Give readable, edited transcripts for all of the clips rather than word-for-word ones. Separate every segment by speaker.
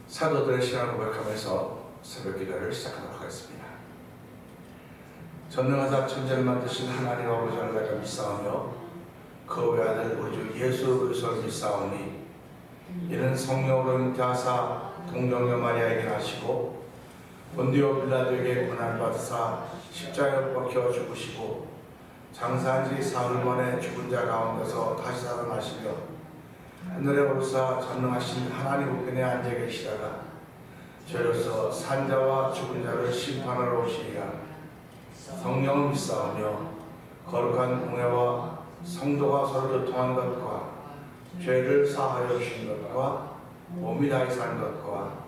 Speaker 1: 사도들의 신앙을 고백하면서 새벽 기도를 시작하도록 하겠습니다. 전능하사 천지를 만드신 하나님 아버지를 내가 믿사오며 그 외아들 우리 주 예수 그리스도를 믿사오니 이는 성령으로 잉태하사 동정녀 마리아에게 나시고 본디오 빌라도에게 고난받으사 십자가에 박혀 죽으시고 장사한 지 사흘 만에 죽은 자 가운데서 다시 살아나시며 하늘에 오르사 전능하신 하나님 우편에 앉아 계시다가 저로서 산자와 죽은 자를 심판하러 오시리라. 성령을 믿사오며 거룩한 공회와 성도가 서로 교통한 것과 죄를 사하여 주신 것과 몸이 다시 사는 것과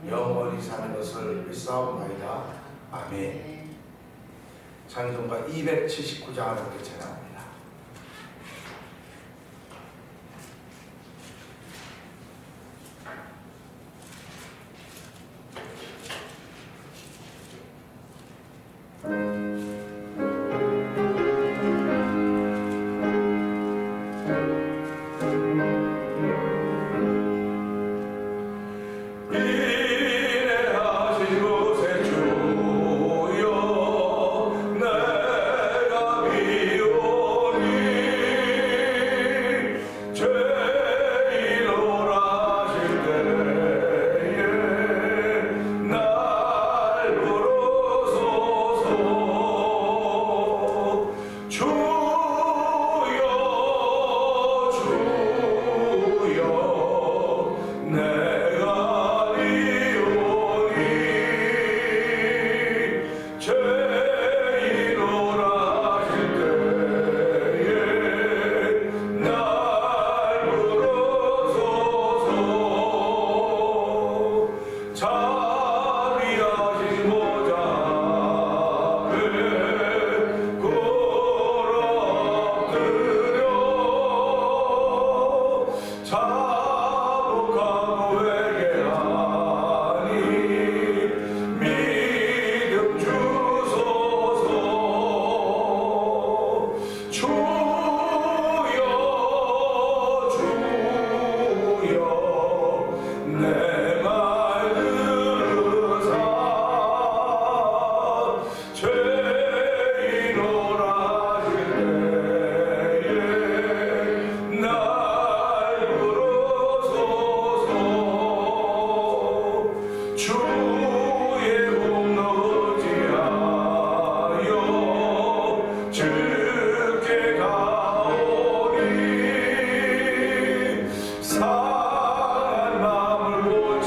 Speaker 1: 영원히 사는 것을 믿사옵나이다. 아멘. 찬송가 279장을 함께 찬양합니다.
Speaker 2: 상한 마음을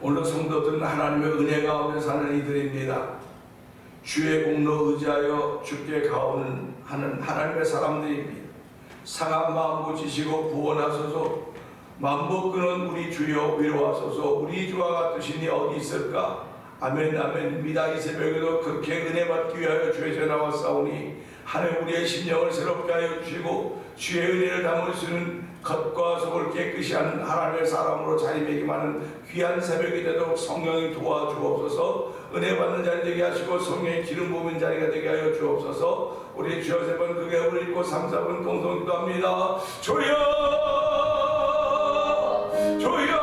Speaker 1: 오늘 성도들은 하나님의 은혜 가운데 사는 이들입니다. 주의 공로 의지하여 주께 가오는 하는 하나님의 사람들입니다. 상한 마음 고치시고 구원하소서. 만복 끄는 우리 주여 위로하소서. 우리 주와 같으시니 어디 있을까? 아멘 아멘입니다. 이 새벽에도 그렇게 은혜 받기 위하여 주의 전에 나왔사오니 하나님 우리의 심령을 새롭게 하여 주시고 주의 은혜를 담을 수 있는 겉과 속을 깨끗이 하는 하나님의 사람으로 자리매김하는 귀한 새벽이 되도록 성령이 도와주옵소서. 은혜 받는 자리 되게 하시고 성령의 기름 부은 자리가 되게 하여 주옵소서. 우리 주여 세 번 크게 울리고 3, 4분 동성 기도합니다. 주여 주여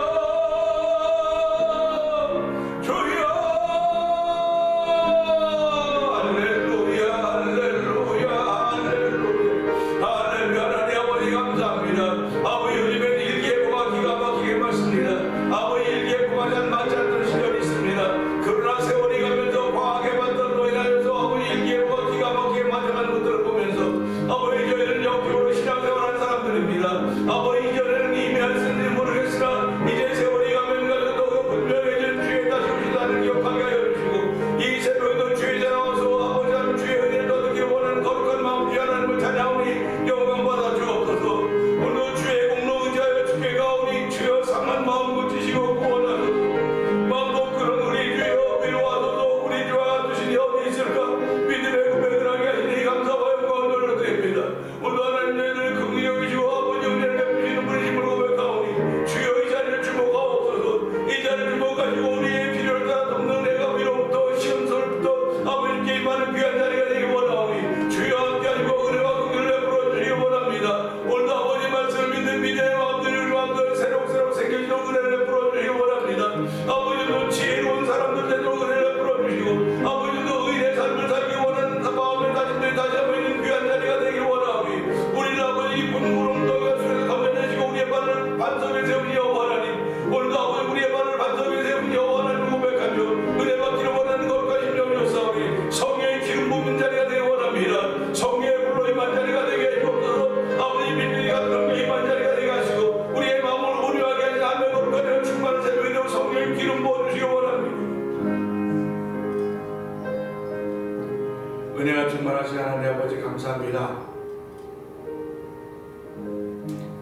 Speaker 1: 감사합니다.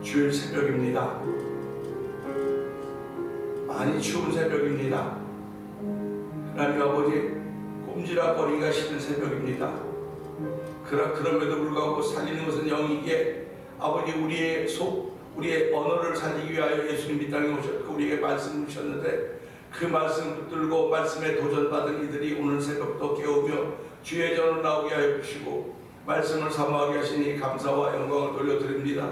Speaker 1: 주일 새벽입니다. 많이 추운 새벽입니다. 하나님 아버지, 꼼지락거리기가 싫은 새벽입니다. 그럼에도 불구하고 살리는 것은 영이기에 아버지, 우리의 언어를 살리기 위하여 예수님 이 땅에 오셨고 우리에게 말씀을 주셨는데, 그 말씀을 붙들고 말씀에 도전받은 이들이 오늘 새벽도 깨우며 주의 전을 나오게 하여 주시고 말씀을 사모하게 하시니 감사와 영광을 돌려드립니다.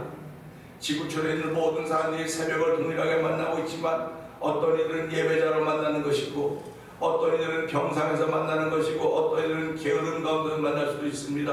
Speaker 1: 지구촌에 있는 모든 사람들이 새벽을 동일하게 만나고 있지만, 어떤 이들은 예배자로 만나는 것이고, 어떤 이들은 병상에서 만나는 것이고, 어떤 이들은 게으름 가운데 만날 수도 있습니다.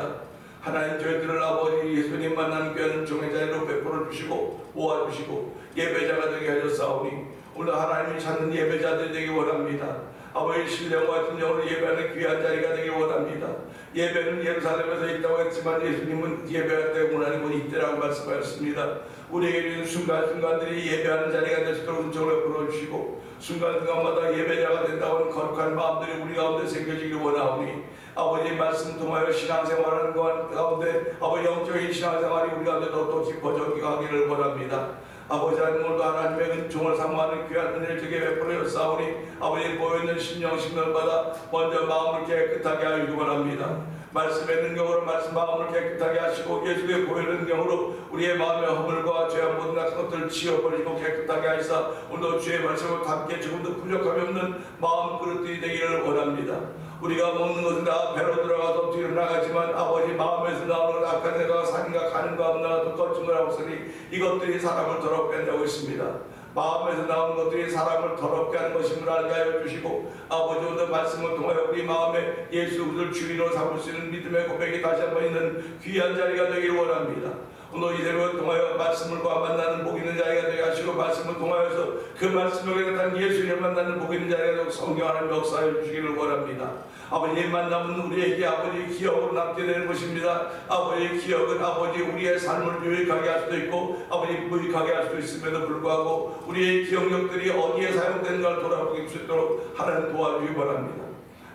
Speaker 1: 하나님, 저희들을 아버지 예수님 만나는 귀한 종의 자리로 베풀어 주시고 모아주시고 예배자가 되게 하셨사오니, 오늘 하나님이 찾는 예배자들이 되기 원합니다. 아버지, 신령과 진정으로 예배하는 귀한 자리가 되기 원합니다. 예배는 예루살렘에서 있다고 했지만 예수님은 예배할 때가 아니고 이때라고 말씀하셨습니다. 우리에게 주는 순간순간들이 예배하는 자리가 될 수 있도록 은총을 풀어주시고, 순간순간마다 예배자가 된다고 하는 거룩한 마음들이 우리 가운데 생겨지기를 원하오니, 아버지 말씀 통하여 신앙생활하는 가운데 아버지 영적인 신앙생활이 우리 가운데 더 깊어져 가기를 원합니다. 아버지 하나님, 오늘도 하나님의 은총을 사모하는 귀한 은혜를 제게 베풀어 싸우니 아버지 보여있는 심령 심령마다 먼저 마음을 깨끗하게 하시기 원합니다. 말씀의 능력으로 말씀 마음을 깨끗하게 하시고, 예수의 보혈의 능력으로 우리의 마음의 허물과 죄와 모든 같은 것들을 지워버리고 깨끗하게 하시사 오늘도 주의 말씀을 함께 조금도 부족함이 없는 마음 그릇들이 되기를 원합니다. 우리가 먹는 것은 다 배로 들어가서 뒤로 나가지만 아버지 마음에서 나오는 악한 내가 산과 가는과 없나도 거침을 하고서니 이것들이 사람을 더럽게 한다고 했습니다. 마음에서 나오는 것들이 사람을 더럽게 하는 것임을 알게 하여 주시고, 아버지 오늘 말씀을 통하여 우리 마음에 예수 그리스도를 주인으로 삼을 수 있는 믿음의 고백이 다시 한번 있는 귀한 자리가 되기를 원합니다. 오늘 이 새벽을 통하여 말씀을과 만나는 복 있는 자리가 되게 하시고, 말씀을 통하여서 그 말씀을 나타난 예수님을 만나는 복 있는 자리가 되고 성령 하나님 역사해 주시기를 원합니다. 아버지, 만남은 우리에게 아버지 기억으로 남게 되는 것입니다. 아버지의 기억은 아버지 우리의 삶을 유익하게 할 수도 있고 아버지 무익하게 할 수도 있음에도 불구하고 우리의 기억력들이 어디에 사용되는가를 돌아보기 수 있도록 하나님 도와주기 바랍니다.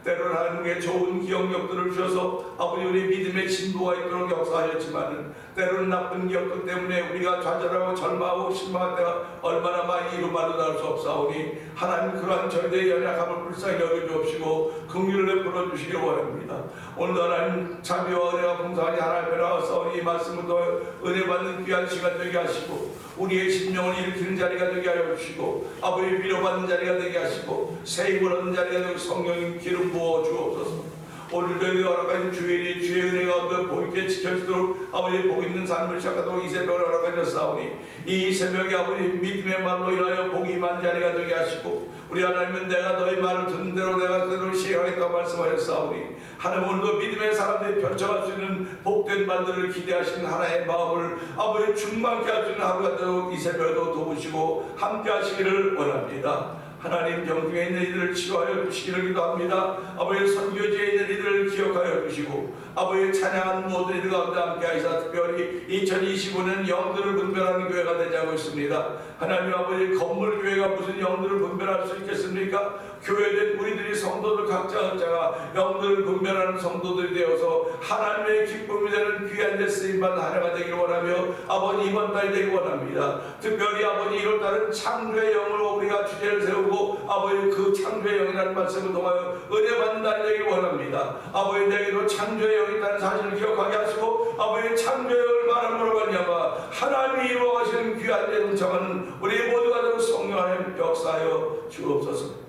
Speaker 1: 때로는 하나님께 좋은 기억력들을 주셔서 아버지 우리 믿음의 진보가 있도록 역사하셨지만, 때로는 나쁜 기억들 때문에 우리가 좌절하고 절망하고 실망할 때가 얼마나 많이 이루마도 나올 수 없사오니, 하나님 그러한 저희들의 연약함을 불쌍히 여겨주옵시고 긍휼을 베풀어 주시기 원합니다. 오늘도 하나님 자비와 은혜가 풍성하니 하나님 앞에 나와싸우니 이 말씀을 통해 은혜 받는 귀한 시간 되게 하시고, 우리의 심령을 일으키는 자리가 되게 하여 주시고, 아버지 위로받는 자리가 되게 하시고, 새 힘을 얻는 자리가 되고 성령의 기름 부어 주옵소서. 오늘 저희 허락하신 주일이 주의 은혜가 보이게 지켜주도록 아버지 복 있는 삶을 시작하도록 이 새벽을 허락하셨사오니, 이 새벽에 아버지 믿음의 말로 인하여 복이 임한 자리가 되게 하시고, 우리 하나님은 내가 너희 말을 듣는 대로 내가 그대로 시행하겠다고 말씀하셨사오니, 하나님 오늘도 믿음의 사람들이 펼쳐갈 수 있는 복된 말들을 기대하시는 하나의 마음을 아버지 충만케 할 수 있는 하루가 되도록 이 새벽에도 도우시고 함께 하시기를 원합니다. 하나님, 경중에 있는 이들을 치료하여 주시기를 기도합니다. 아버지 선교지에 있는 이들을 기억하여 주시고 아버지 찬양하는 모든 이들 가운데 함께 하시사 특별히 2025년 영들을 분별하는 교회가 되자고 있습니다. 하나님 아버지, 건물 교회가 무슨 영들을 분별할 수 있겠습니까? 교회된 우리들이 성도들 각자가 영들을 분별하는 성도들이 되어서 하나님의 기쁨이 되는 귀한 데 쓰임받는 한 해가 되기를 원하며 아버지 이번 달이 되기 원합니다. 특별히 아버지 1월달은 창조의 영으로 우리가 주제를 세우고 아버지 그 창조의 영이라는 말씀을 통하여 은혜 받는 달이 되기를 원합니다. 아버지 내게도 창조의 영이 있다는 사실을 기억하게 하시고 아버지 창조의 영을 말함으로 말미암아 하나님이 이루어가시는 귀한 데 동참하는 우리 모두가 되고 성령 하나님 역사하여 주옵소서.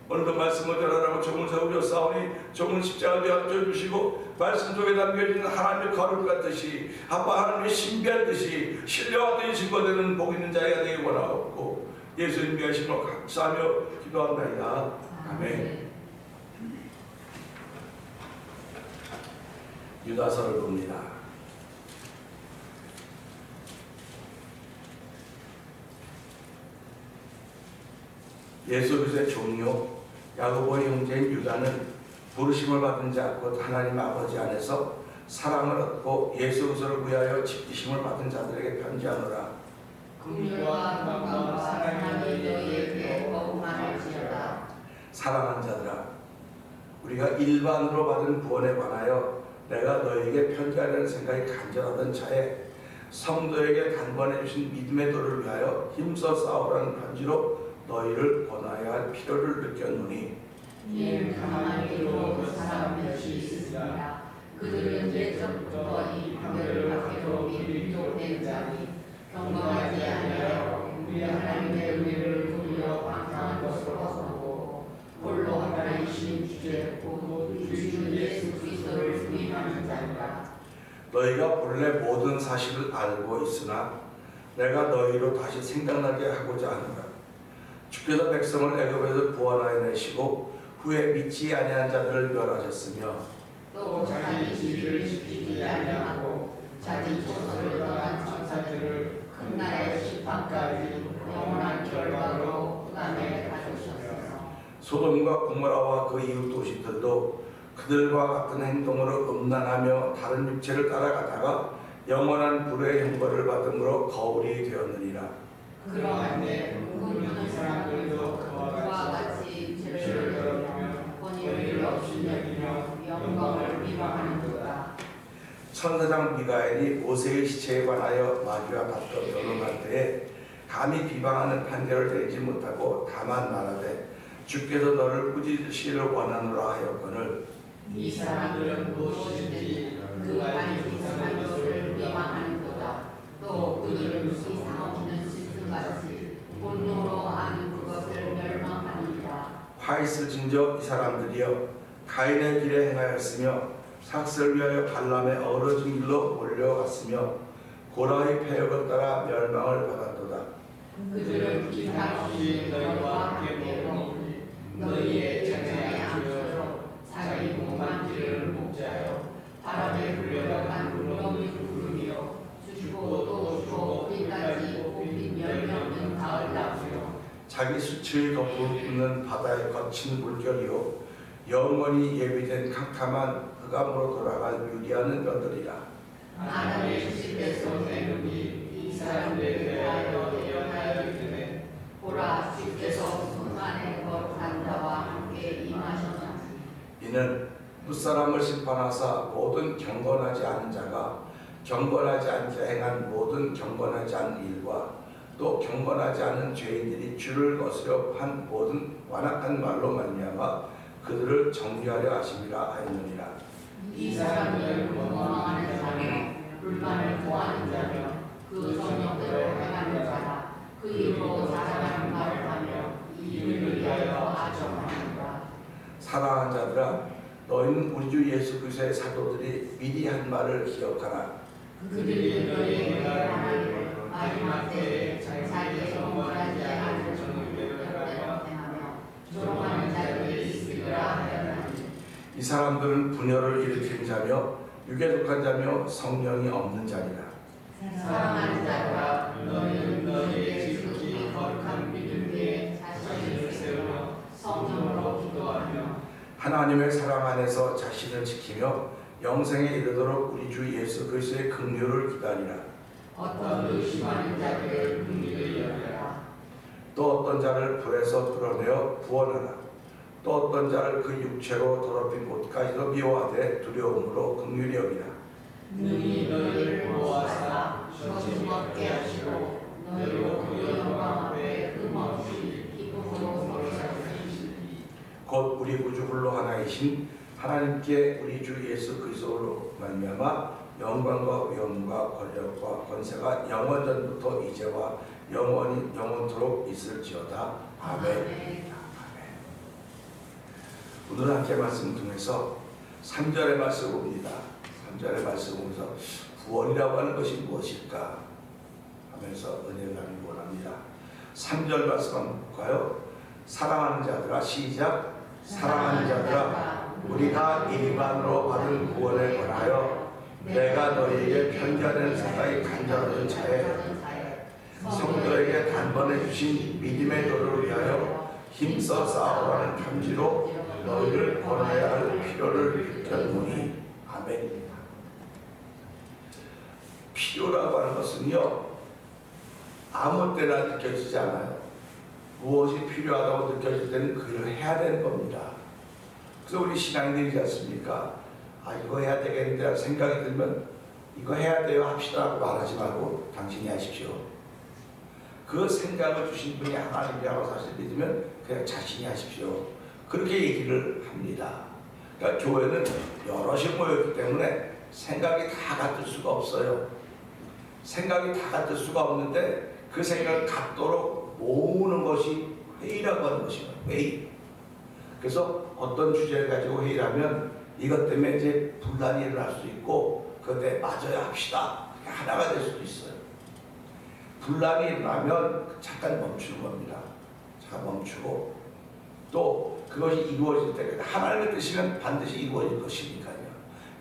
Speaker 1: 오늘도 말씀을 전하라고 종을 세우셨사오니 종은 십자가 뒤에 앉아주시고 말씀 속에 담겨있는 하나님의 거룩 같듯이 아빠 하나님의 신비한 뜻이 신령하듯이 증거되는 복 있는 자리가 되기 원하옵고 예수님 계심으로 감사하며 기도합니다. 아멘. 유다서를 봅니다. 예수 그리스도의 종료 야고보의 형제인 유다는 부르심을 받은 자 곧 하나님 아버지 안에서 사랑을 얻고 예수 그리스도를 위하여 지키심을 받은 자들에게 편지하노라.
Speaker 2: 긍휼과 영광과 사랑이 너희에게 더욱 많을지어다.
Speaker 1: 사랑하는 자들아, 우리가 일반으로 받은 구원에 관하여 내가 너에게 편지하려는 생각이 간절하던 차에 성도에게 단번해 주신 믿음의 도를 위하여 힘써 싸우라는 편지로 너희를 권하여야 할 필요를 느꼈노니
Speaker 2: 이를 가만히로 사람 몇이 있으리라. 그들은 옛적부터 이 판결을 받기로 밀족된 자니 경건하지 아니하여 우리 하나님의 은혜를 도리어 방탕한 것으로 보고 홀로 하나이신 주제 곧 주 예수 그리스도를 부인하는 자니라.
Speaker 1: 너희가 본래 모든 사실을 알고 있으나 내가 너희로 다시 생각나게 하고자 하노라. 주께서 백성을 애굽에서 구원하여 내시고 후에 믿지 아니한 자들을 멸하셨으며
Speaker 2: 또 자기 지위를 지키지 아니하고 자기 조서를 떠난 천사들을 큰 나라의 심판까지 영원한 결과로 흑암에 가두셨으며
Speaker 1: 소돔과 고모라와 그 이웃 도시들도 그들과 같은 행동으로 음란하며 다른 육체를 따라가다가 영원한 불의 형벌을 받음으로 거울이 되었느니라.
Speaker 2: 그러한데 꿈꾸는 사람들도 그와 같이 죄를 더럽히며 본의를 없이 여기며 영광을 비방하는도다.
Speaker 1: 천사장 미가엘이 모세의 시체에 관하여 마귀와 다투어 변론할 때에 감히 비방하는 판결을 내지 못하고 다만 말하되 주께서 너를 꾸짖으시기를 원하노라 하였거늘
Speaker 2: 이 사람들은 무엇이든지 그 안에 이상한 것을 비방하는도다. 또 그들은 이상 없는 짐승같이 본노로 아는 그것을 멸망하느니라.
Speaker 1: 화 있을 징조 이 사람들이여 가인의 길에 행하였으며 삭슬을 위하여 발람의 어우러진 길로 몰려갔으며 고라의 패역을 따라 멸망을 받았도다.
Speaker 2: 그들은 기타 없이 너희와 함께 먹으니 너희의 자녀의 암처럼 자기 몸만 길을 목자여 바람에 불려간 물렁이 구름이여 주고 또 주고 우리까지 뽑힌 열매 없는 가을 나무여
Speaker 1: 자기 수치를 덮는 바다의 거친 물결이요 영원히 예비된 캄캄한 흑암으로 돌아갈 유리하는 뼈들이라.
Speaker 2: 아담의 집에서 내는 이 사람들에 대하여 예언하여 이르되 보라 주께서 품 안에 거룩한 자와 함께 임하셨나니
Speaker 1: 이는 무사람을 심판하사 모든 경건하지 않은 자가 경건하지 않게 행한 모든 경건하지 않은 일과 또 경건하지 않은 죄인들이 주를 거스려 한 모든 완악한 말로 말미암아 그들을 정죄하려 하심이라 하였느니라.
Speaker 2: 이 사람들은 원망하는 자며 불만을 구하는 자며 그 성령대로 행하는 자라. 그 입으로 자랑하는 말을 하며 이를 위하여 아첨하는가.
Speaker 1: 사랑하는 자들아 너희는 우리 주 예수 그리스도의 사도들이 미리 한 말을 기억하라.
Speaker 2: 그들이 너희에게 하나님을 마지막 때에 자기의 경건하지 않은 정의대로 행하며 조롱하는 자들이 있으리라 하였나니
Speaker 1: 이 사람들은 분열을 일으킨 자며 육에 속한 자며 성령이 없는 자니라.
Speaker 2: 사랑하는 자들아 너희는 너희의 지극히 거룩한 믿음 위에 자신을 세우며 성령으로 기도하며
Speaker 1: 하나님의 사랑 안에서 자신을 지키며 영생에 이르도록 우리 주 예수 그리스도의 긍휼을 기다리라.
Speaker 2: 어떤 의심하는 자들을 긍휼히 여겨라.
Speaker 1: 또 어떤 자를 불에서 끌어내어 구원하라. 또 어떤 자를 그 육체로 더럽힌 곳까지도 미워하되 두려움으로 긍휼히 여기라.
Speaker 2: 능히 너희를 보호하사 거짓먹게 하시고 너희로 그 영광 앞에 흠없이 기쁨으로 서리시니
Speaker 1: 곧 우리 구주 홀로 하나이신 하나님께 우리 주 예수 그리스도로 말미암아 영광과 위엄과 권력과 권세가 영원전부터 이제와 영원토록 있을지어다. 아멘. 오늘 함께 말씀 통해서 3절의 말씀을 봅니다. 3절의 말씀을 보면서 구원이라고 하는 것이 무엇일까 하면서 은혜를 나누기 원합니다. 3절 말씀 한번 볼까요? 사랑하는 자들아 시작. 사랑하는 자들아 우리가 일반으로 받은 구원에 관하여 내가 너희에게 편지하는 생각이 간절하던 차에 성도에게 단번에 주신 믿음의 도를 위하여 힘써 싸우라는 편지로 너희를 권하여야 할 필요를 느꼈노니. 아멘입니다. 필요라고 하는 것은요 아무 때나 느껴지지 않아요. 무엇이 필요하다고 느껴질 때는 그 일을 해야 되는 겁니다. 그래서 우리 신앙인들이지 않습니까? 이거 해야 되겠는데 생각이 들면 이거 해야 돼요 합시다 하고 말하지 말고 당신이 하십시오. 그 생각을 주신 분이 하나님이라고 사실 믿으면 그냥 자신이 하십시오. 그렇게 얘기를 합니다. 그러니까 교회는 여럿이 모였기 때문에 생각이 다 같을 수가 없어요. 생각이 다 같을 수가 없는데 그 생각을 갖도록 모으는 것이 회의라고 하는 것이에요. 회의. 그래서 어떤 주제를 가지고 회의를 하면 이것 때문에 이제 분란이 일어날 수 있고 그때 맞아야 합시다. 하나가 될 수도 있어요. 분란이 일어나면 잠깐 멈추는 겁니다. 잠깐 멈추고 또 그것이 이루어질 때 하나님의 뜻이면 반드시 이루어질 것이니까요.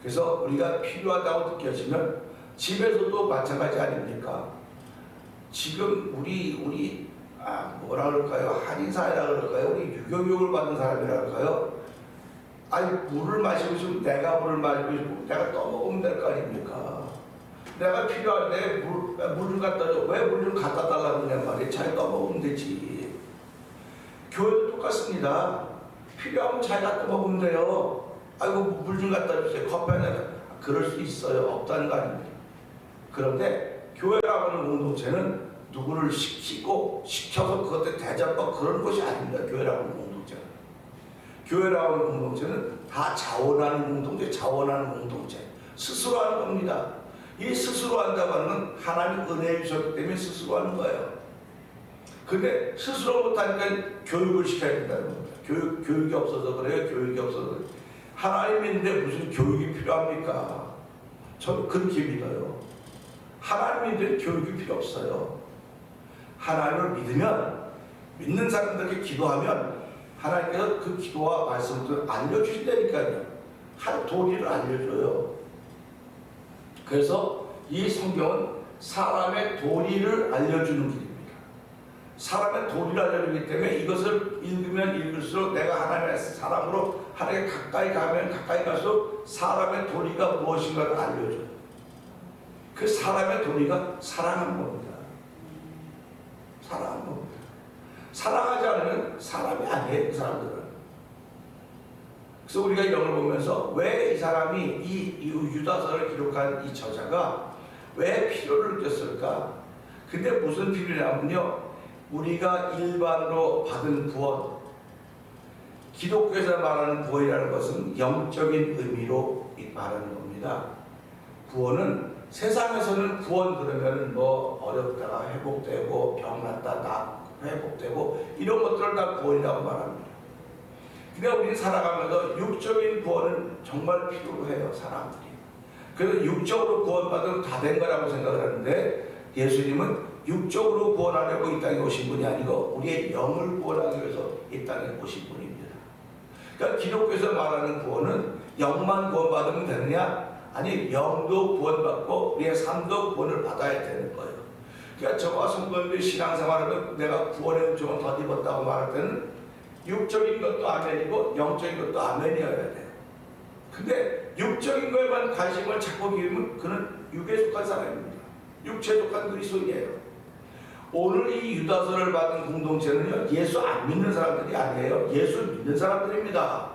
Speaker 1: 그래서 우리가 필요하다고 느껴지면 집에서도 마찬가지 아닙니까? 지금 우리 뭐라 그럴까요? 한인사회라 그럴까요? 우리 유교교육을 받는 사람이라 그럴까요? 물을 마시고 싶으면 내가 물을 마시고 싶으면 내가 떠먹으면 될 거 아닙니까? 내가 필요할 때 물을 갖다 줘. 왜 물을 갖다 달라고 그냥 말이야? 잘 떠먹으면 되지. 교회도 똑같습니다. 필요하면 잘 갖다 먹으면 돼요. 물 좀 갖다 주세요. 커피 한 잔. 그럴 수 있어요. 없다는 거 아닙니다. 그런데 교회라고 하는 공동체는 누구를 시켜서 그것에 대접하고 그런 것이 아닙니다. 교회라고 하는 공동체는. 교회라고 하는 공동체는 다 자원하는 공동체, 스스로 하는 겁니다. 이 스스로 한다고 하는 하나님 은혜 주셨기 때문에 스스로 하는 거예요. 근데 스스로 못하니까 교육을 시켜야 된다는 겁니다. 교육이 없어서 그래요. 교육이 없어서 그래요. 하나님 있는데 무슨 교육이 필요합니까? 저는 그렇게 믿어요. 하나님 있는데 교육이 필요 없어요. 하나님을 믿으면 믿는 사람들에게 기도하면 하나님께서 그 기도와 말씀을 알려주신다니까요. 한 도리를 알려줘요. 그래서 이 성경은 사람의 도리를 알려주는 길입니다. 사람의 도리를 알려주기 때문에 이것을 읽으면 읽을수록 내가 하나님의 사람으로 하나님께 가까이 가면 가까이 갈수록 사람의 도리가 무엇인가를 알려줘요. 그 사람의 도리가 사랑하는 겁니다. 사랑하는 겁니다. 사랑하지 않으면 사람이 아니에요. 그 사람들은. 그래서 우리가 이런 걸 보면서 왜 이 사람이 이 유다서를 기록한 이 저자가 왜 필요를 느꼈을까? 근데 무슨 필요냐면요, 우리가 일반으로 받은 구원, 기독교에서 말하는 구원이라는 것은 영적인 의미로 말하는 겁니다. 구원은 세상에서는 구원 그러면 뭐 어렵다가 회복되고 병났다 회복되고 이런 것들을 다 구원이라고 말합니다. 그러니까 우리는 살아가면서 육적인 구원은 정말 필요로 해요, 사람들이. 그래서 육적으로 구원받으면 다 된 거라고 생각을 하는데 예수님은 육적으로 구원하려고 이 땅에 오신 분이 아니고 우리의 영을 구원하기 위해서 이 땅에 오신 분입니다. 그러니까 기독교에서 말하는 구원은 영만 구원받으면 되느냐? 아니, 영도 구원받고 우리의 삶도 구원을 받아야 되는 거예요. 그러니까 저와 성도님들 신앙생활하면 내가 구원의 은총을 덧입었다고 말할 때는 육적인 것도 아멘이고 영적인 것도 아멘이어야 돼요. 근데 육적인 거에만 관심을 찾고 기르면 그는 육에 속한 사람입니다. 육체에 속한 그리스도인이에요. 오늘 이 유다서를 받은 공동체는요, 예수 안 믿는 사람들이 아니에요. 예수 믿는 사람들입니다.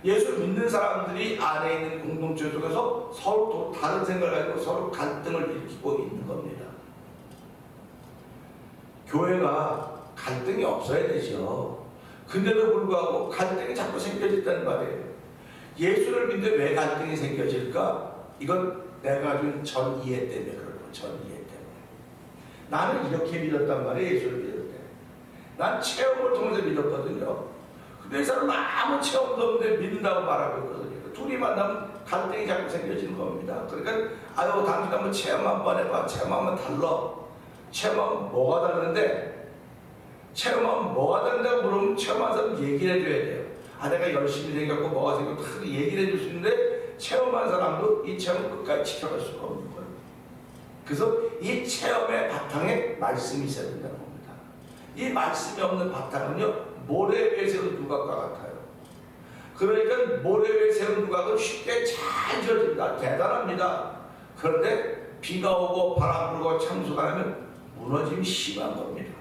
Speaker 1: 예수 믿는 사람들이 안에 있는 공동체 속에서 서로 또 다른 생각을 가지고 서로 갈등을 일으키고 있는 겁니다. 교회가 갈등이 없어야 되죠. 근데도 불구하고 갈등이 자꾸 생겨진다는 말이에요. 예수를 믿는데 왜 갈등이 생겨질까? 이건 내가 가진 전 이해 때문에 그런 거예요. 전 이해 때문에. 나는 이렇게 믿었단 말이에요. 예수를 믿을 때. 난 체험을 통해서 믿었거든요. 근데 이 사람은 아무 체험도 없는데 믿는다고 말하고 있거든요. 둘이 만나면 갈등이 자꾸 생겨지는 겁니다. 그러니까 당신 한번 체험 한번 해봐. 체험하면 달라. 체험하면 뭐가 다른데? 체험하면 뭐가 다른다고 물으면 체험한 사람 얘기를 해줘야 돼요. 내가 열심히 생겼고 뭐가 생겼고 다 얘기를 해줄 수 있는데 체험한 사람도 이 체험을 끝까지 지켜갈 수가 없는 거예요. 그래서 이 체험의 바탕에 말씀이 있어야 된다는 겁니다. 이 말씀이 없는 바탕은요, 모래 위에 세운 누각과 같아요. 그러니까 모래 위에 세운 누각은 쉽게 잘 지어진다. 대단합니다. 그런데 비가 오고 바람 불고 창수가 나면 무너짐이 심한 겁니다.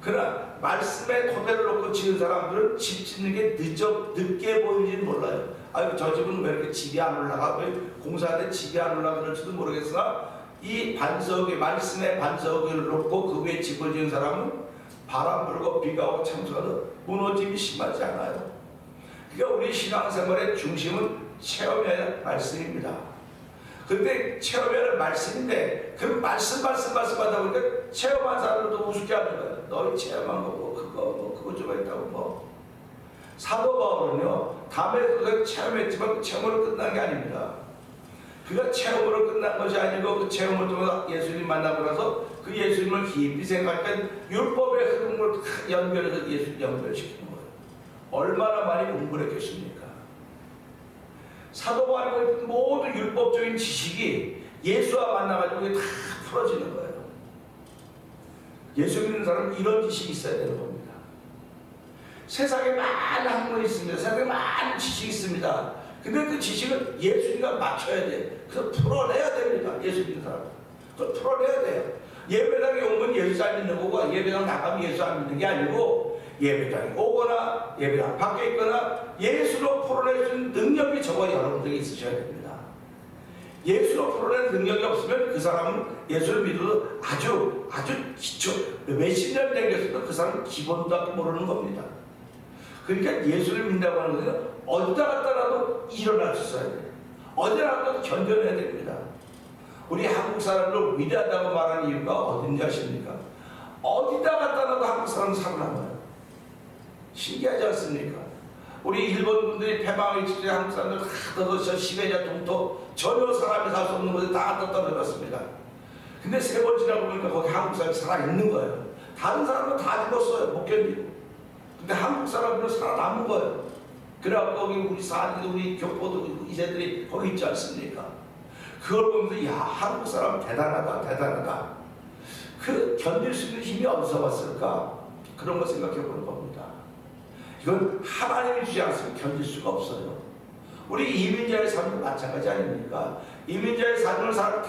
Speaker 1: 그러나 말씀의 토대를 놓고 지은 사람들은 집 짓는 게 늦게 보이지는 몰라요. 아유 저 집은 왜 이렇게 집이 안 올라가? 왜 공사하는데 집이 안 올라가? 그럴지도 모르겠으나 이 반석의 말씀의 반석을 놓고 그 위에 집을 지은 사람은 바람 불고 비가 오고 참수가도 무너짐이 심하지 않아요. 그러니까 우리 신앙생활의 중심은 체험의 말씀입니다. 근데 체험의 말씀인데 그 말씀 하다 보니까 체험한 사람들도 우습게 하는 거예요. 너희 체험한 거 뭐 그거 좀 했다고 뭐. 사도 바울은요 담에서 체험했지만 그 체험으로 끝난 게 아닙니다. 그가 체험으로 끝난 것이 아니고 그 체험을 통해서 예수님 만나고 나서 그 예수님을 깊이 생각하니까 율법의 흐름을 연결해서 예수님 연결시키는 거예요. 얼마나 많이 공부를 했겠습니까? 사도 바울의 모든 율법적인 지식이 예수와 만나가지고 이게 다 풀어지는 거예요. 예수 믿는 사람은 이런 지식이 있어야 되는 겁니다. 세상에 많은 학문이 있습니다. 세상에 많은 지식이 있습니다. 근데 그 지식은 예수님과 맞춰야 돼. 그래서 풀어내야 됩니다. 예수 믿는 사람은. 그걸 풀어내야 돼요. 예배당에 온 건 예수 잘 믿는 거고 예배당 나가면 예수 안 믿는 게 아니고 예배당에 오거나 예배당 밖에 있거나 예수로 풀어낼 수 있는 능력이 저와 여러분들이 있으셔야 됩니다. 예수로 풀어낼 능력이 없으면 그 사람은 예수를 믿어도 아주 기초 몇십 년 되겠어도 그 사람은 기본도 모르는 겁니다. 그러니까 예수를 믿는다고 하는 것은 어디다 갖다 놔도 일어날 수 있어야 돼요. 어디다 갖다 놔도 견뎌내야 됩니다. 우리 한국 사람들 위대하다고 말하는 이유가 어딘지 아십니까? 어디다 갖다 놔도 한국 사람은 살아남아요. 신기하지 않습니까? 우리 일본 분들이 패망의 직전에 한국 사람들 다 떠서 시베리아 동토 전혀 사람이 살 수 없는 곳에 다 떠들어갔습니다. 근데 세 번 지나고 보니까 거기 한국 사람이 살아있는 거예요. 다른 사람은 다 죽었어요. 못 견디고. 근데 한국 사람들은 살아남은 거예요. 그래갖고 거기 우리 사람들, 우리 교포도 이세들이 거기 있지 않습니까? 그걸 보면서 야 한국 사람 대단하다. 그 견딜 수 있는 힘이 어디서 왔을까? 그런 거 생각해 보는 겁니다. 이건 하나님이 주지 않으면 견딜 수가 없어요. 우리 이민자의 삶도 마찬가지 아닙니까? 이민자의 삶을 다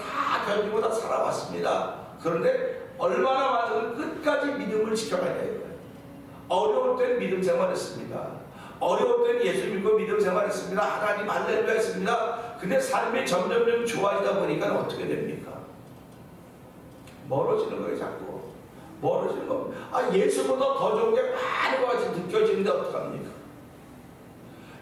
Speaker 1: 견디고 다 살아왔습니다. 그런데 얼마나 많은 끝까지 믿음을 지켜가야 해요. 어려울 땐 믿음 생활했습니다. 어려울 땐 예수 믿고 믿음 생활했습니다. 하나님 할렐루야 했습니다. 근데 삶이 점점 좋아지다 보니까 어떻게 됩니까? 멀어지는 거예요. 자꾸 멀어지는 겁니다. 예수보다 더 좋은 게 많은 것 같이 느껴지는데 어떡합니까?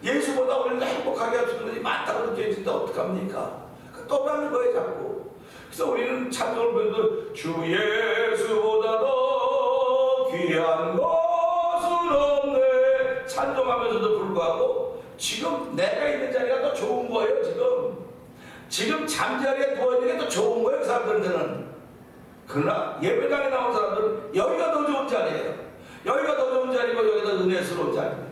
Speaker 1: 예수보다 우리가 행복하게 할 수 있는 것이 많다고 느껴지는데 어떡합니까? 떠나는 거예요. 자꾸. 그래서 우리는 찬송을 부르면서 주 예수보다 더 귀한 것은 없네 찬송하면서도 불구하고 지금 내가 있는 자리가 더 좋은 거예요. 지금 잠자리에 누워있는 게 더 좋은 거예요. 그 사람들한테는. 그러나 예배당에 나온 사람들은 여기가 더 좋은 자리예요. 여기가 더 좋은 자리고 여기가 더 은혜스러운 자리예요.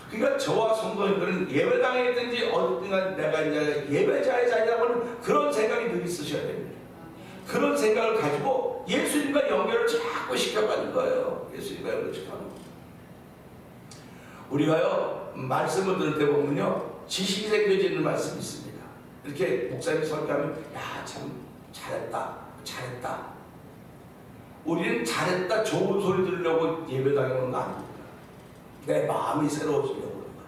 Speaker 1: 그러니까 저와 성도님들은 예배당에 있든지 어디든가 내가 이제 예배자의 자리라고 하는 그런 생각이 늘 있으셔야 됩니다. 그런 생각을 가지고 예수님과 연결을 자꾸 시켜가는 거예요. 예수님과 연결을 시켜가는 거예요. 우리가요 말씀을 들을 때 보면요 지식이 생겨지는 말씀이 있습니다. 이렇게 목사님이 설교하면 야 참 잘했다. 우리는 잘했다 좋은 소리 들으려고 예배당에 오는 거 아닙니다. 내 마음이 새로워지려고 그런 거예요.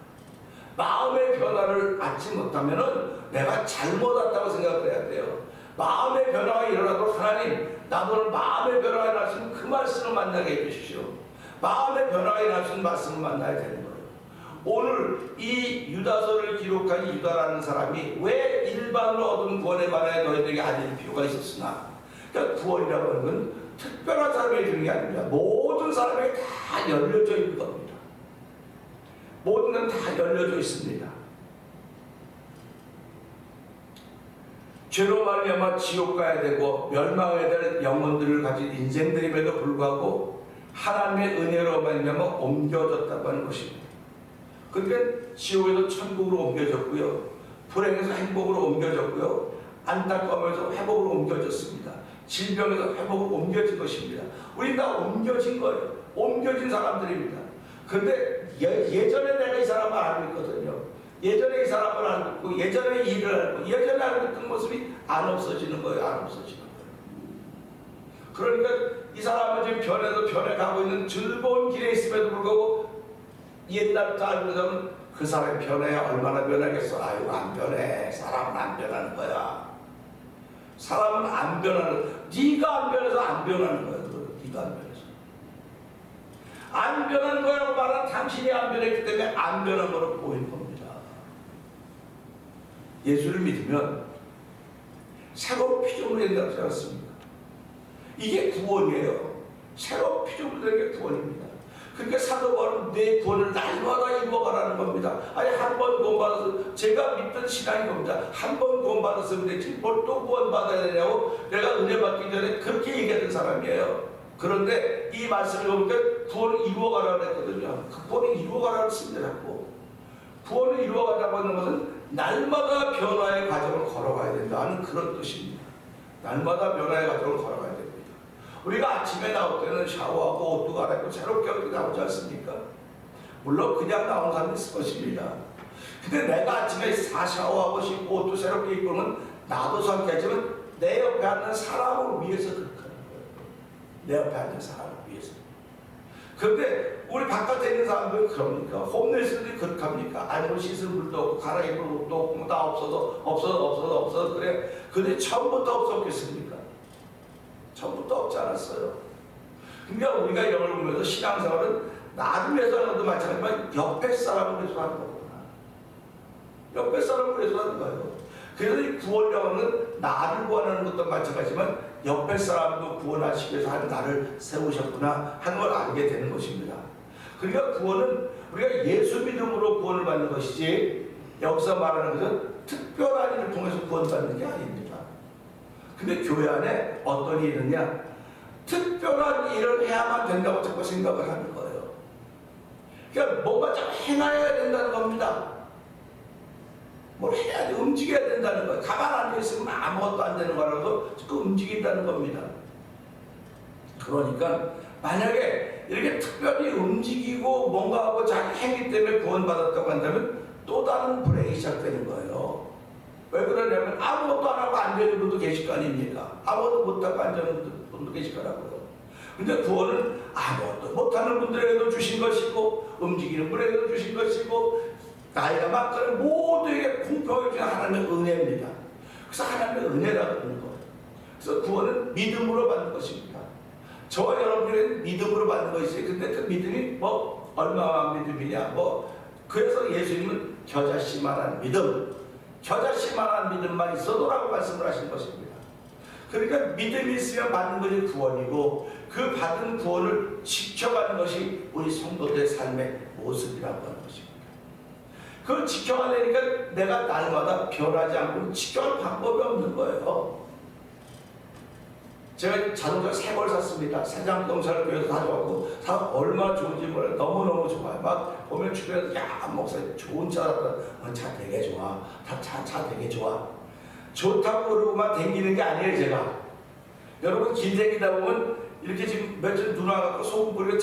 Speaker 1: 마음의 변화를 얻지 못하면 내가 잘못 왔다고 생각을 해야 돼요. 마음의 변화가 일어나도록 하나님 나도 오늘 마음의 변화가 일어날 수 있는 그 말씀을 만나게 해주십시오. 마음의 변화가 일어날 수 있는 말씀을 만나야 되는 거예요. 오늘 이 유다서를 기록한 유다라는 사람이 왜 일반으로 얻은 구원에 관하여 너희들에게 알릴 필요가 있었으나 그러니까 구원이라고 하는 건 특별한 사람에게 주는 게 아닙니다. 모든 사람에게 다 열려져 있는 겁니다. 모든 건 다 열려져 있습니다. 죄로 말미암아 지옥 가야 되고 멸망해야 될 영혼들을 가진 인생들임에도 불구하고 하나님의 은혜로 말미암아 옮겨졌다고 하는 것입니다. 그러니까 지옥에서 천국으로 옮겨졌고요. 불행에서 행복으로 옮겨졌고요. 안타까움에서 회복으로 옮겨졌습니다. 질병에서 회복으로 옮겨진 것입니다. 우리 다 옮겨진 거예요. 옮겨진 사람들입니다. 그런데 예전에 내가 이 사람을 알고 있거든요. 예전에 이 사람을 알고 있고 예전에 일을 알고 예전에 알고 있던 모습이 안 없어지는 거예요. 그러니까 이 사람은 지금 변해가고 있는 즐거운 길에 있음에도 불구하고 옛날부터 알고 있는 사람은 그 사람이 변해 얼마나 변하겠어? 아유, 안 변해. 사람은 안 변하는 거야. 사람은 안 변하는, 네가 안 변해서 안 변하는 거야. 네가 안 변해서. 안 변하는 거라고 말하는 당신이 안 변했기 때문에 안 변한 거로 보이는 겁니다. 예수를 믿으면 새로운 피조물이 된다고 하지 않습니까? 이게 구원이에요. 새로운 피조물이 되는 게 구원입니다. 그러니까 사도 바울은 내 구원을 날마다 이루어가라는 겁니다. 아니, 한 번 구원받아서, 제가 믿던 신앙인 겁니다. 한 번 구원받았으면 되지 뭘 또 구원받아야 되냐고 내가 은혜 받기 전에 그렇게 얘기하던 사람이에요. 그런데 이 말씀을 보니까 구원을 이루어가라고 했거든요. 그 구원을 이루어가라고 했습니다. 자꾸 구원을 이루어가자고 하는 것은 날마다 변화의 과정을 걸어가야 된다는 그런 뜻입니다. 날마다 변화의 과정을 걸어가야 됩니다. 우리가 아침에 나올 때는 샤워하고 옷도 갈아입고 새롭게 얼굴 나오지 않습니까? 물론 그냥 나온 사람이 있을 것입니다. 근데 내가 아침에 샤워하고 씻고 옷도 새롭게 입고는 나도 상쾌하지만 내 옆에 앉는 사람을 위해서 그렇게 하는 거예요. 내 옆에 앉는 사람을 위해서. 그런데 우리 바깥에 있는 사람들은 그럽니까? 홈레스들이 그렇게 합니까? 아니면 씻을 물도 없고 갈아입을 옷도 없고 다 없어서 그래. 근데 처음부터 없었겠습니까? 처음부터 없지 않았어요. 그러니까 우리가 이런 걸 보면서 신앙생활은 나를 위해서 하는 것도 마찬가지지만 옆에 사람을 위해서 하는 거구나. 옆에 사람을 위해서 하는 거예요. 그래서 이 구원령은 나를 구원하는 것도 마찬가지지만 옆에 사람도 구원하시기 위해서 하는 나를 세우셨구나 하는 걸 알게 되는 것입니다. 그러니까 구원은 우리가 예수 믿음으로 구원을 받는 것이지 여기서 말하는 것은 특별한 일을 통해서 구원받는 게 아닙니다. 근데 교회 안에 어떤 일이 있느냐? 특별한 일을 해야만 된다고 자꾸 생각을 하는 거예요. 그러니까 뭔가 좀 행해야 된다는 겁니다. 뭘 해야 돼, 움직여야 된다는 거예요. 가만 앉아있으면 아무것도 안 되는 거라도 자꾸 움직인다는 겁니다. 그러니까 만약에 이렇게 특별히 움직이고 뭔가 하고 자기 행위 때문에 구원받았다고 한다면 또 다른 불행이 시작되는 거예요. 왜 그러냐면 아무것도 안 하고 앉아있는 분도 계실 거 아닙니까? 아무것도 못하고 앉아있는 분도 계실 거라고요. 근데 구원은 아무것도 못하는 분들에게도 주신 것이고 움직이는 분에게도 주신 것이고 나이가 많거나 모두에게 공평하게 주신 하나님의 은혜입니다. 그래서 하나님의 은혜라고 하는 거예요. 그래서 구원은 믿음으로 받는 것입니다. 저와 여러분들은 믿음으로 받는 것이지. 근데 그 믿음이 뭐 얼마나 믿음이냐 그래서 예수님은 겨자씨만한 믿음, 겨자씨만한 믿음만 있어도라고 말씀을 하신 것입니다. 그러니까 믿음이 있으면 받는 것이 구원이고 그 받은 구원을 지켜가는 것이 우리 성도들의 삶의 모습이라고 하는 것입니다. 그걸 지켜가려니까 내가 날마다 변하지 않고 지켜갈 방법이 없는 거예요. 제가 자동차 새 걸 샀습니다. 새장 자동차를 교회에서 가져왔고 얼마나 좋은지 몰라요. 너무너무 좋아요. 막 보면 주변에서 야 목사님 좋은 차 샀다. 차 되게 좋아. 차 되게 좋아. 좋다고 그러고만 댕기는 게 아니에요. 제가 여러분 길 댕기다 보면 이렇게 지금 며칠 눈 와갖고 소금 뿌리고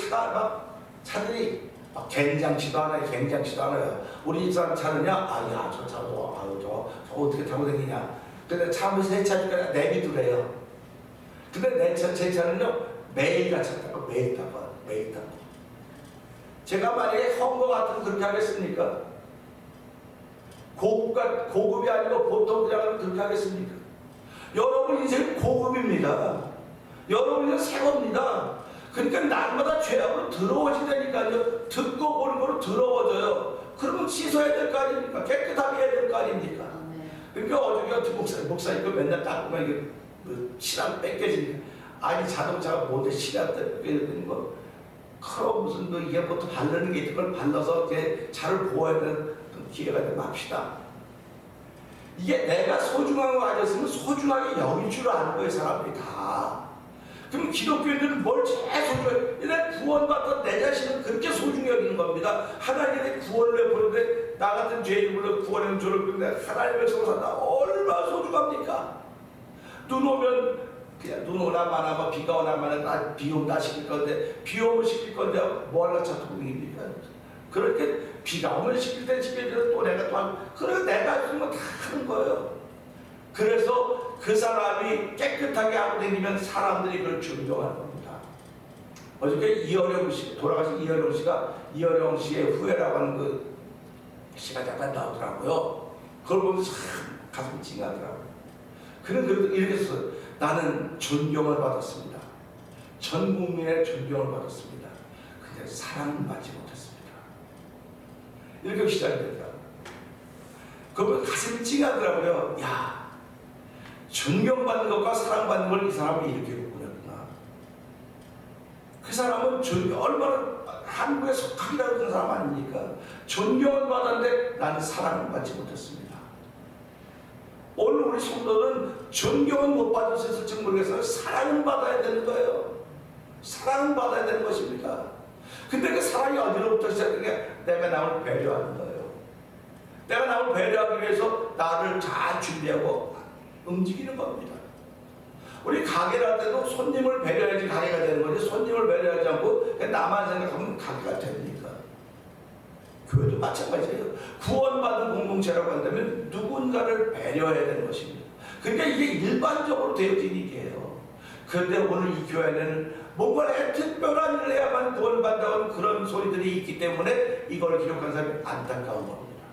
Speaker 1: 차들이 갱장치도 않아요. 우리 집사람 차는요. 야 저 차도 저 어떻게 타고 다니냐. 근데 차면 새 차니까 내비두래요. 근데 제 차는요 매일 같이 타고 매일 타고. 제가 만약에 헌거 같은 그렇게 하겠습니까? 고급이 아니고 보통 그냥 그렇게 하겠습니까? 여러분 인생 고급입니다. 여러분 인생 새 겁니다. 그러니까 날마다 죄악으로 더러워지다니까요. 듣고 보는 거로 더러워져요. 그러면 씻어야 될 거 아닙니까? 깨끗하게 해야 될 거 아닙니까? 그러니까 어저께 같은 목사님 거 맨날 닦으면 이게 실안 뺏겨지니까 아니 자동차가 뭔데 실안 뺏겨지는 거 그럼 무슨 이게 뭐또 바르는 게 있는 걸 발라서 이렇게 차를 보호해야 되는 기회가 되면 합시다. 이게 내가 소중한 거 아니었으면 소중하게 여길 줄 아는 거예요. 사람들이 다. 그럼 기독교인들은 뭘 제일 소중해? 내가 구원받던 내 자신은 그렇게 소중히 여기는 겁니다. 하나님의 구원을 내보는데 나 같은 죄인을 불러 구원하면 저를 부르는데 하나님의 백성을 산다. 얼마나 소중합니까? 눈 오면 그냥 눈 오나 마나 비가 오나 마나 비 오면 다 시킬 건데 비 오면 시킬 건데 뭐 하나 자투공입니까? 그렇게 비가 오면 시킬 때 시킬 때또 내가 또 그래서 내가 주는 거 다 하는 거예요. 그래서 그 사람이 깨끗하게 하고 다니면 사람들이 그걸 존경하는 겁니다. 어저께 돌아가신 이어령 씨가 이어령 씨의 후회라고 하는 그 시가 잠깐 나오더라고요. 그걸 보면서 참 가슴이 찡하더라고요. 그는 그래도 이렇게 썼어요. 나는 존경을 받았습니다. 전 국민의 존경을 받았습니다. 근데 사랑은 받지 못했습니다. 이렇게 시작이 됩니다. 그러면 가슴이 찡하더라고요. 야, 존경받는 것과 사랑받는 걸 이 사람이 이렇게 구분했구나. 그 사람은 얼마나 한국에 속하기라고 하는 사람 아닙니까? 존경을 받았는데 나는 사랑을 받지 못했습니다. 오늘 우리 성도는 존경은 못 받을 수 있을지 모르겠어요. 사랑은 받아야 되는 거예요. 사랑은 받아야 되는 것입니다. 근데 그 사랑이 어디로부터 시작되냐? 내가 남을 배려하는 거예요. 내가 남을 배려하기 위해서 나를 잘 준비하고 움직이는 겁니다. 우리 가게를 할 때도 손님을 배려해야지 가게가 되는 거지, 손님을 배려하지 않고 그냥 나만 생각하면 가게가 됩니까? 교회도 마찬가지예요. 구원받은 공동체라고 한다면 누군가를 배려해야 되는 것입니다. 그러니까 이게 일반적으로 되어진 일이에요. 그런데 오늘 이 교회는 뭔가 특별한 일을 해야만 구원받는다는 그런 소리들이 있기 때문에 이걸 기록한 사람이 안타까운 겁니다.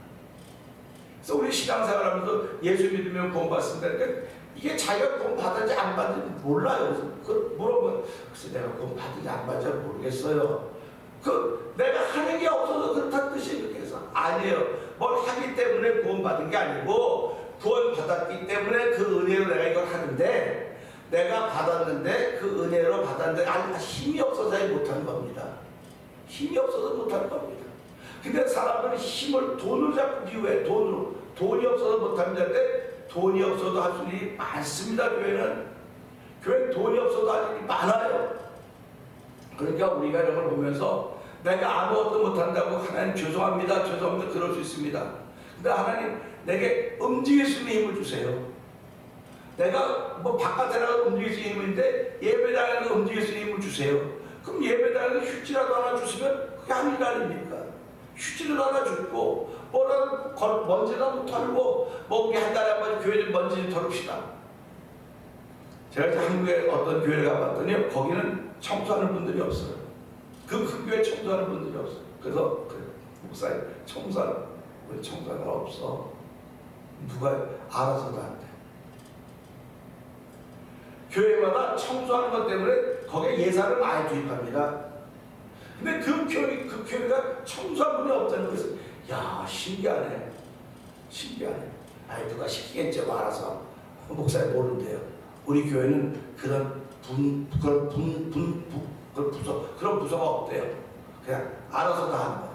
Speaker 1: 그래서 우리 신앙생활하면서 예수 믿으면 구원받습니다. 그러니까 이게 자기가 구원받은지 안 받는지 몰라요. 그래서 물어보면 글쎄 내가 구원받은지 안 받은지 모르겠어요. 내가 하는 게 없어서 그렇다는 뜻이 이렇게 해서 아니에요. 뭘 하기 때문에 구원받은 게 아니고 구원받았기 때문에 그 은혜로 내가 이걸 하는데 내가 받았는데 그 은혜로 받았는데 힘이 없어서 못하는 겁니다. 힘이 없어서 못하는 겁니다. 근데 사람들은 힘을 돈으로 잡기 위해 돈이 없어서 못하는데 돈이 없어도 할 수 있는 일이 많습니다. 교회는 돈이 없어도 할 일이 많아요. 그러니까 우리가 이런 걸 보면서 내가 아무것도 못한다고 하나님 죄송합니다 그럴 수 있습니다. 근데 하나님 내게 움직일 수 있는 힘을 주세요. 내가 뭐 바깥에 나가서 움직일 수 있는 힘인데 예배당에서 움직일 수 있는 힘을 주세요. 그럼 예배당에서 휴지라도 하나 주시면 그게 한 일 아닙니까? 휴지를 하나 주고 뭐라도 먼지라도 털고 뭐 한 달에 한 번 교회 먼지 좀 털읍시다. 제가 이제 한국에 어떤 교회를 가봤더니 거기는 청소하는 분들이 없어요. 그 큰 교회 청소하는 분들이 없어요. 그래서 목사님 우리 청소하는 거 없어. 누가 알아서 다 한대. 교회마다 청소하는 것 때문에 거기에 예산을 많이 투입합니다. 근데 그 교회가 청소한 분이 없다는 거예요. 야, 신기하네. 아이, 누가 시키겠죠, 알아서. 목사님 모르는데요. 우리 교회는 그런 부서가 없대요. 그냥 알아서 다 하는 거예요.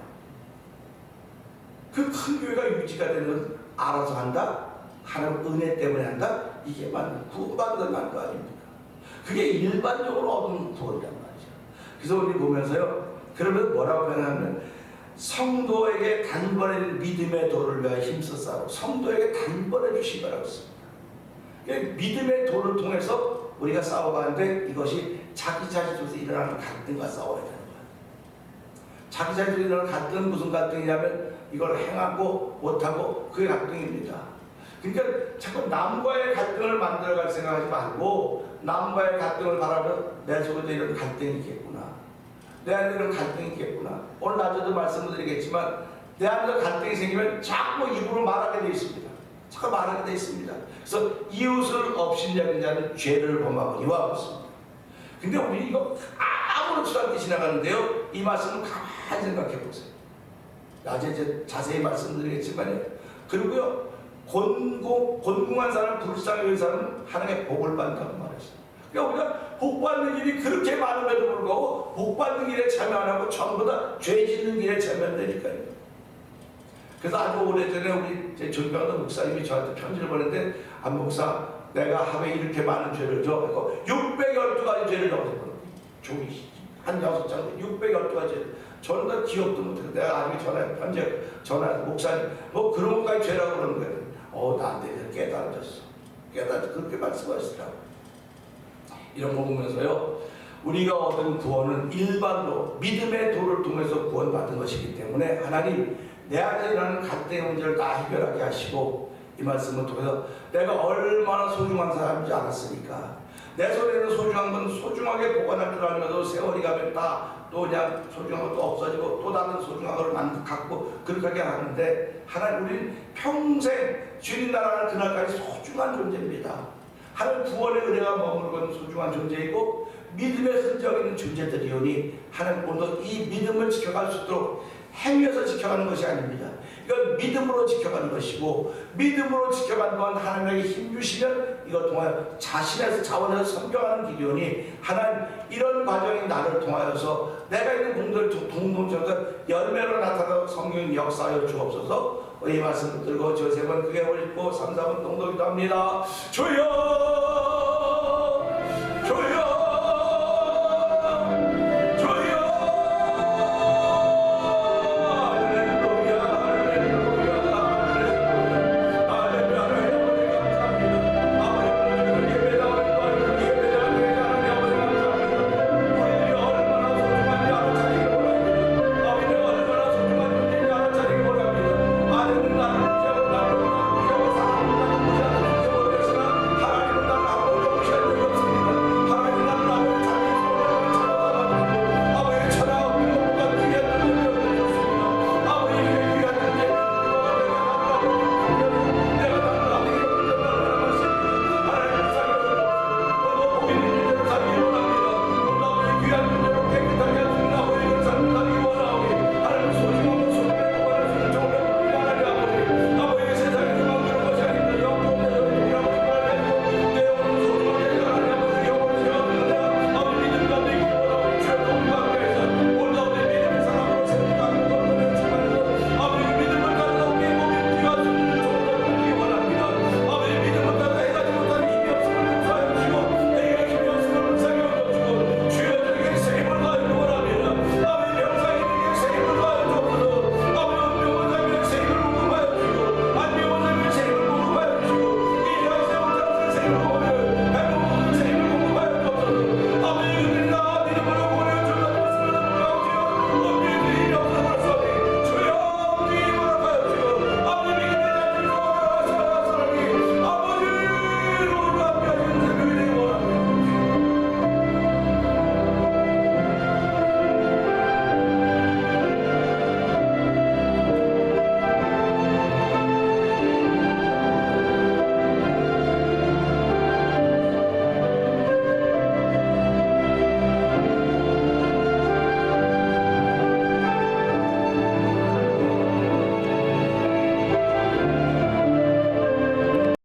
Speaker 1: 그 큰 교회가 유지가 되는 건 알아서 한다? 하나님 은혜 때문에 한다? 이게 맞는, 구원받는 거 아닙니까? 그게 일반적으로 얻은 도리란 말이죠. 그래서 우리 보면서요, 그러면 뭐라고 표현하면 성도에게 단번에 믿음의 도를 위하여 힘쓰사로 성도에게 단번에 주신 거라고 했습니다. 믿음의 도를 통해서 우리가 싸워가는데 이것이 자기 자신에서 일어나는 갈등과 싸워야 되는 거예요. 자기 자신에서 일어나는 갈등은 무슨 갈등이냐면 이걸 행하고 못하고 그게 갈등입니다. 그러니까 자꾸 남과의 갈등을 만들어갈 생각하지 말고 남과의 갈등을 바라면 내 속에도 이런 갈등이 있겠구나. 내 안에 이런 갈등이 있겠구나. 오늘 낮에도 말씀을 드리겠지만 내 안에 갈등이 생기면 자꾸 입으로 말하게 되어 있습니다. 자꾸 말하게 되어 있습니다. 그래서 이웃을 업신여긴 자는 죄를 범하거니와 같습니다. 근데 우리 이거 아무렇지도 않게 지나가는데요. 이 말씀을 가만히 생각해 보세요. 낮에 이제 자세히 말씀드리겠지만요. 그리고요. 곤궁한 사람, 불쌍히 여긴 사람은 하나님의 복을 받는다고 말했어요. 그러니까 우리가 복 받는 일이 그렇게 많음에도 불구하고 복 받는 일에 참여 안 하고 전부 다 죄 짓는 일에 참여한다니까요. 그래서 아주 오래전에 우리 제 존경하는 목사님이 저한테 편지를 보냈는데 안 목사 내가 하루에 이렇게 많은 죄를 져 612가지 죄를 적었거든요. 종이 한 6장 612가지 저는 다 기억도 못해요. 내가 나중에 전화해서 목사님 뭐 그런 것까지 죄라고 그러는 거예요. 나한테 깨달아졌어. 그렇게 말씀하시더라고요. 이런 거 보면서요. 우리가 얻은 구원은 일반로 믿음의 도를 통해서 구원받은 것이기 때문에 하나님 내 안에 일어나는 갈등의 문제를 다 해결하게 하시고 이 말씀을 통해서 내가 얼마나 소중한 사람인지 알았으니까 내 손에는 소중한 건 소중하게 보관할 줄 알면서 세월이 가면 다 또 그냥 소중한 것도 없어지고 또 다른 소중한 걸 갖고 그렇게 하는데, 하나님 우리는 평생 주님 나라는 그날까지 소중한 존재입니다. 하나님 구원의 은혜가 머물건 소중한 존재이고 믿음의 흔적 있는 존재들이오니, 하나님 오늘도 이 믿음을 지켜갈 수 있도록 행위에서 지켜가는 것이 아닙니다. 이건 믿음으로 지켜가는 것이고, 믿음으로 지켜가는 동안 하나님에게 힘 주시면 이것 통하여 자신의 자원에서 성경하는 길이오니, 하나님 이런 과정이 나를 통하여서 내가 있는 공동을 동동적으로 열매로 나타나서 성경의 역사하여 주옵소서. 이 말씀을 들고 저 세 번 크게 올리고 3, 4번 동동기도 합니다. 주여